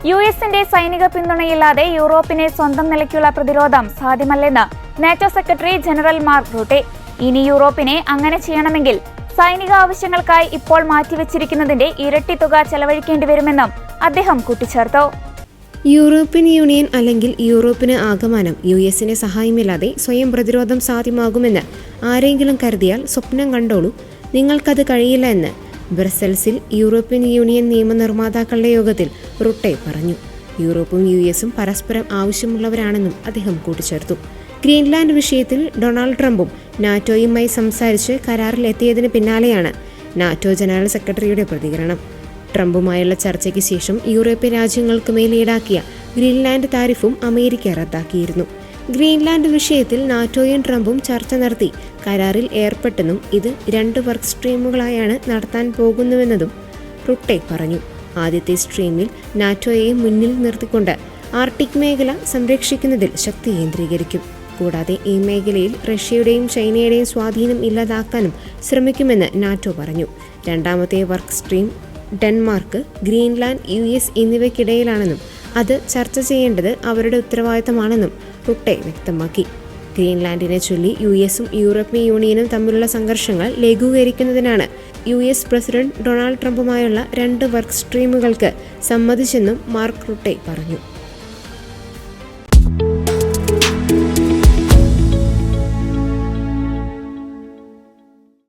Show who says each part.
Speaker 1: യുഎസിന്റെ സൈനിക പിന്തുണയില്ലാതെ യൂറോപ്പിനെ സ്വന്തം നിലയ്ക്കുള്ള പ്രതിരോധം സാധ്യമല്ലെന്ന് NATO secretary general Mark Rutte. ഇനി യൂറോപ്പിനെ അങ്ങനെ ചെയ്യണമെങ്കിൽ സൈനിക ആവശ്യങ്ങൾക്കായി ഇപ്പോൾ മാറ്റിവെച്ചിരിക്കുന്നതിന്റെ ഇരട്ടി തുക ചെലവഴിക്കേണ്ടി വരുമെന്നും അദ്ദേഹം കൂട്ടിച്ചേർത്തു.
Speaker 2: യൂറോപ്യൻ യൂണിയൻ അല്ലെങ്കിൽ യൂറോപ്പിന് ആകമാനം യുഎസിന്റെ സഹായമില്ലാതെ സ്വയം പ്രതിരോധം സാധ്യമാകുമെന്ന് ആരെങ്കിലും കരുതിയാൽ സ്വപ്നം കണ്ടോളൂ, നിങ്ങൾക്കത് കഴിയില്ല എന്ന് ബ്രസൽസിൽ യൂറോപ്യൻ യൂണിയൻ നിയമനിർമ്മാതാക്കളുടെ യോഗത്തിൽ റൂട്ടെ പറഞ്ഞു. യൂറോപ്പും യുഎസും പരസ്പരം ആവശ്യമുള്ളവരാണെന്നും അദ്ദേഹം കൂട്ടിച്ചേർത്തു. ഗ്രീൻലാൻഡ് വിഷയത്തിൽ ഡൊണാൾഡ് ട്രംപും നാറ്റോയുമായി സംസാരിച്ച് കരാറിലെത്തിയതിന് പിന്നാലെയാണ് നാറ്റോ ജനറൽ സെക്രട്ടറിയുടെ പ്രതികരണം. ട്രംപുമായുള്ള ചർച്ചയ്ക്ക് ശേഷം യൂറോപ്യൻ രാജ്യങ്ങൾക്ക് മേൽ ഈടാക്കിയ ഗ്രീൻലാൻഡ് താരിഫും അമേരിക്ക റദ്ദാക്കിയിരുന്നു. ഗ്രീൻലാൻഡ് വിഷയത്തിൽ നാറ്റോയും ട്രംപും ചർച്ച നടത്തി കരാറിൽ ഏർപ്പെട്ടെന്നും ഇത് 2 വർക്ക് സ്ട്രീമുകളായാണ് നടത്താൻ പോകുന്നുവെന്നതും റൂട്ടെ പറഞ്ഞു. ആദ്യത്തെ സ്ട്രീമിൽ നാറ്റോയെ മുന്നിൽ നിർത്തിക്കൊണ്ട് ആർട്ടിക് മേഖല സംരക്ഷിക്കുന്നതിൽ ശക്തി കേന്ദ്രീകരിക്കും. കൂടാതെ ഈ മേഖലയിൽ റഷ്യയുടെയും ചൈനയുടെയും സ്വാധീനം ഇല്ലാതാക്കാനും ശ്രമിക്കുമെന്ന് നാറ്റോ പറഞ്ഞു. രണ്ടാമത്തെ work stream Denmark, Greenland, US എന്നിവയ്ക്കിടയിലാണെന്നും അത് ചർച്ച ചെയ്യേണ്ടത് അവരുടെ ഉത്തരവാദിത്തമാണെന്നും റൂട്ടെ വ്യക്തമാക്കി. ഗ്രീൻലാൻഡിനെ ചൊല്ലി യുഎസും യൂറോപ്യൻ യൂണിയനും തമ്മിലുള്ള സംഘർഷങ്ങൾ ലഘൂകരിക്കുന്നതിനാണ് യുഎസ് പ്രസിഡന്റ് ഡൊണാൾഡ് ട്രംപുമായുള്ള 2 വർക്ക് സ്ട്രീമുകൾക്ക് സമ്മതിച്ചെന്നും മാർക്ക് റൂട്ടെ പറഞ്ഞു.